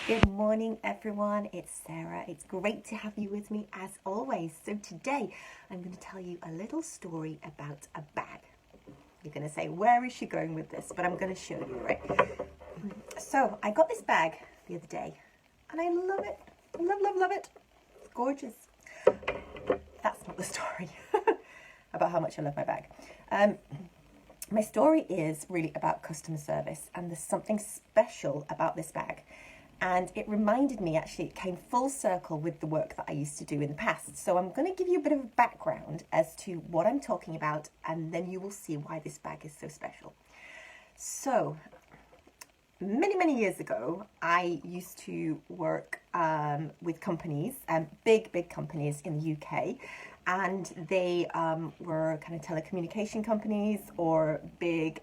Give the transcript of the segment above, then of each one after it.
Good morning, everyone. It's Sarah. It's great to have you with me as always. So, today I'm going to tell you a little story about a bag. You're going to say, where is she going with this? But I'm going to show you, right? So, I got this bag the other day and I love it. Love it. It's gorgeous. That's not the story about how much I love my bag. My story is really about customer service, and there's something special about this bag. And it reminded me, actually, it came full circle with the work that I used to do in the past. So I'm going to give you a bit of a background as to what I'm talking about, and then you will see why this bag is so special. So, many years ago, I used to work with companies, big companies in the UK, and they were kind of telecommunication companies or big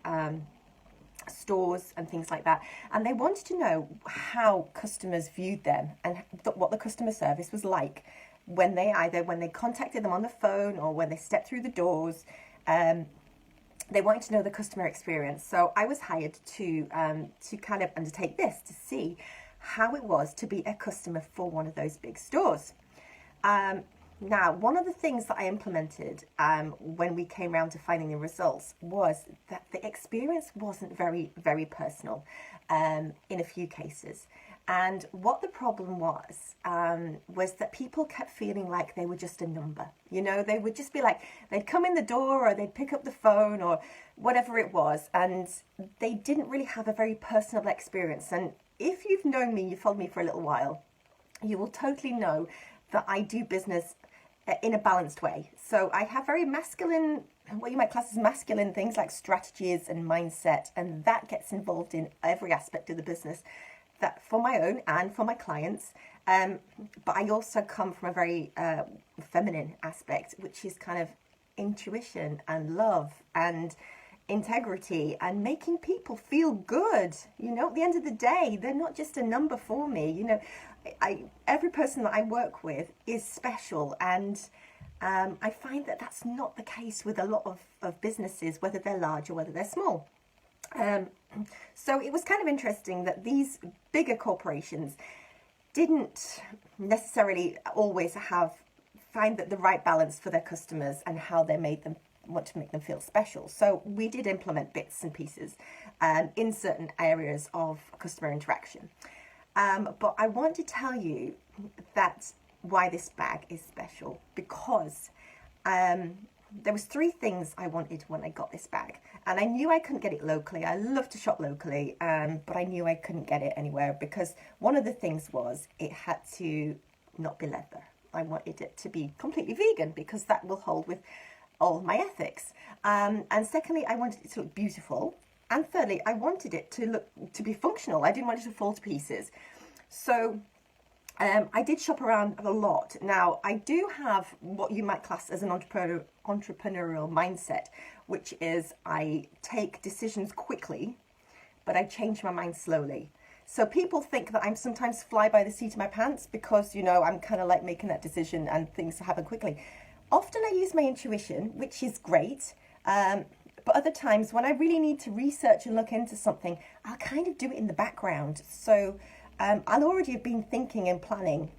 stores and things like that, and they wanted to know how customers viewed them and what the customer service was like when they contacted them on the phone or when they stepped through the doors. They wanted to know the customer experience. So I was hired to kind of undertake this, to see how it was to be a customer for one of those big stores. Now, one of the things that I implemented when we came around to finding the results was that the experience wasn't very personal in a few cases. And what the problem was that people kept feeling like they were just a number. You know, they would just be like, they'd come in the door or they'd pick up the phone or whatever it was, and they didn't really have a very personal experience. And if you've known me, you've followed me for a little while, you will totally know that I do business in a balanced way. So I have very masculine, what you might class as masculine things like strategies and mindset, and that gets involved in every aspect of the business, that for my own and for my clients. But I also come from a very feminine aspect, which is kind of intuition and love and integrity and making people feel good. You know, at the end of the day, they're not just a number for me. You know, every person that I work with is special, and I find that that's not the case with a lot of businesses, whether they're large or whether they're small. So it was kind of interesting that these bigger corporations didn't necessarily always find that the right balance for their customers and how they want to make them feel special. So we did implement bits and pieces in certain areas of customer interaction. But I want to tell you that why this bag is special, because there was three things I wanted when I got this bag, and I knew I couldn't get it locally. I love to shop locally, but I knew I couldn't get it anywhere because one of the things was it had to not be leather. I wanted it to be completely vegan because that will hold with all my ethics. And secondly, I wanted it to look beautiful. And thirdly, I wanted it to be functional. I didn't want it to fall to pieces. So I did shop around a lot. Now, I do have what you might class as an entrepreneurial mindset, which is I take decisions quickly, but I change my mind slowly. So people think that I'm sometimes fly by the seat of my pants because, you know, I'm kind of like making that decision and things happen quickly. Often I use my intuition, which is great. But other times when I really need to research and look into something, I'll kind of do it in the background. So I'll already have been thinking and planning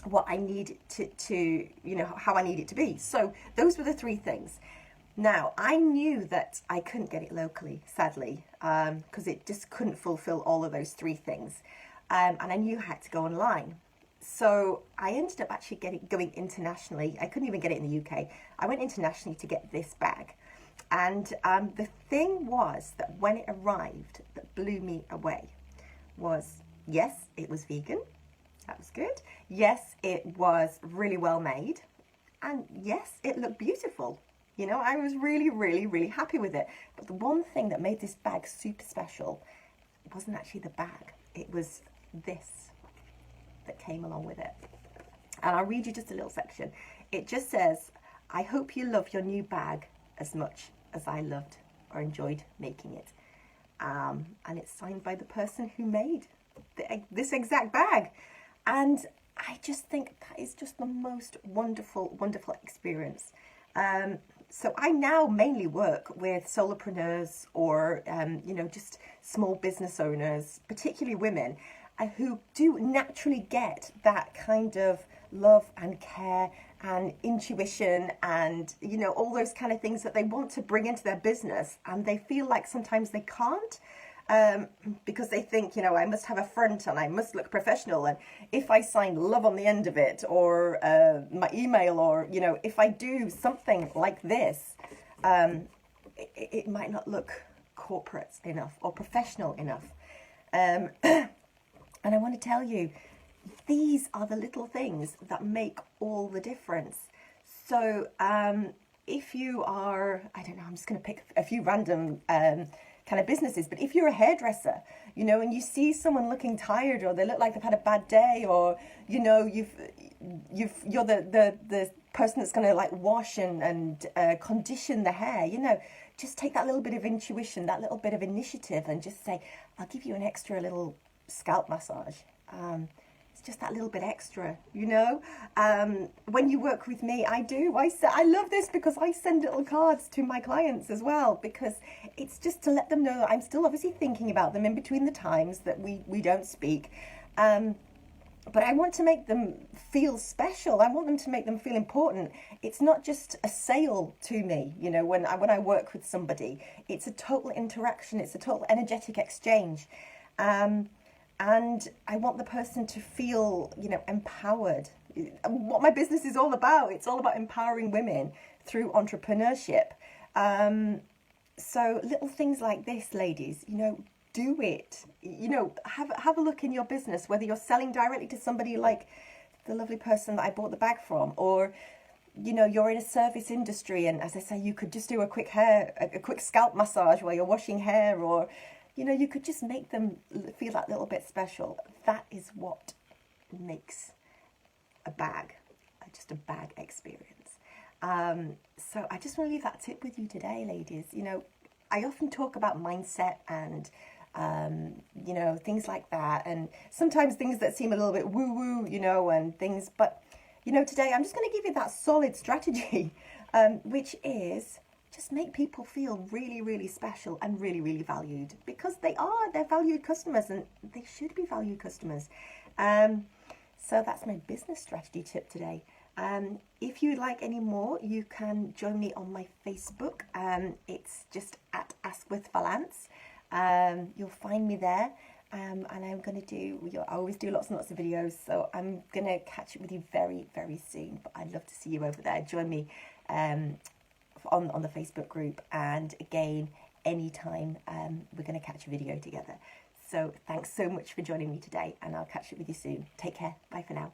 what I need to, you know, how I need it to be. So those were the three things. Now, I knew that I couldn't get it locally, sadly, because it just couldn't fulfill all of those three things. And I knew I had to go online. So I ended up actually going internationally. I couldn't even get it in the UK. I went internationally to get this bag. And the thing was that when it arrived, that blew me away was, yes, it was vegan. That was good. Yes, it was really well made. And yes, it looked beautiful. You know, I was really happy with it. But the one thing that made this bag super special wasn't actually the bag. It was this that came along with it. And I'll read you just a little section. It just says, I hope you love your new bag as much as I loved or enjoyed making it. And it's signed by the person who made this exact bag. And I just think that is just the most wonderful experience. So I now mainly work with solopreneurs or, just small business owners, particularly women. who do naturally get that kind of love and care and intuition and, you know, all those kind of things that they want to bring into their business, and they feel like sometimes they can't, because they think, you know, I must have a front and I must look professional, and if I sign love on the end of it, or my email, or, you know, if I do something like this, it might not look corporate enough or professional enough. And I want to tell you, these are the little things that make all the difference. So if you are, I don't know, I'm just going to pick a few random kind of businesses, but if you're a hairdresser, you know, and you see someone looking tired, or they look like they've had a bad day, or, you know, you're the person that's going to like wash and condition the hair, you know, just take that little bit of intuition, that little bit of initiative, and just say, I'll give you an extra little scalp massage. It's just that little bit extra, you know. When you work with me, I love this, because I send little cards to my clients as well, because it's just to let them know that I'm still obviously thinking about them in between the times that we don't speak. But I want to make them feel special. I want them to make them feel important. It's not just a sale to me, you know, when I work with somebody. It's a total interaction. It's a total energetic exchange. And I want the person to feel, you know, empowered. What my business is all about, it's all about empowering women through entrepreneurship. So little things like this, ladies, you know, do it. You know, have a look in your business, whether you're selling directly to somebody like the lovely person that I bought the bag from, or, you know, you're in a service industry, and as I say, you could just do a quick scalp massage while you're washing hair, or, you know, you could just make them feel that little bit special. That is what makes a bag, just a bag experience. So I just want to leave that tip with you today, ladies. You know, I often talk about mindset and, you know, things like that, and sometimes things that seem a little bit woo-woo, you know, and things, but, you know, today I'm just going to give you that solid strategy, which is just make people feel really, really special and really, really valued, because they're valued customers, and they should be valued customers. So that's my business strategy tip today. If you'd like any more, you can join me on my Facebook. It's just at Asquith-Vallance. You'll find me there. And I'm going to I always do lots and lots of videos, so I'm going to catch up with you very, very soon. But I'd love to see you over there. Join me on the Facebook group. And again, anytime, we're going to catch a video together. So thanks so much for joining me today, and I'll catch up with you soon. Take care. Bye for now.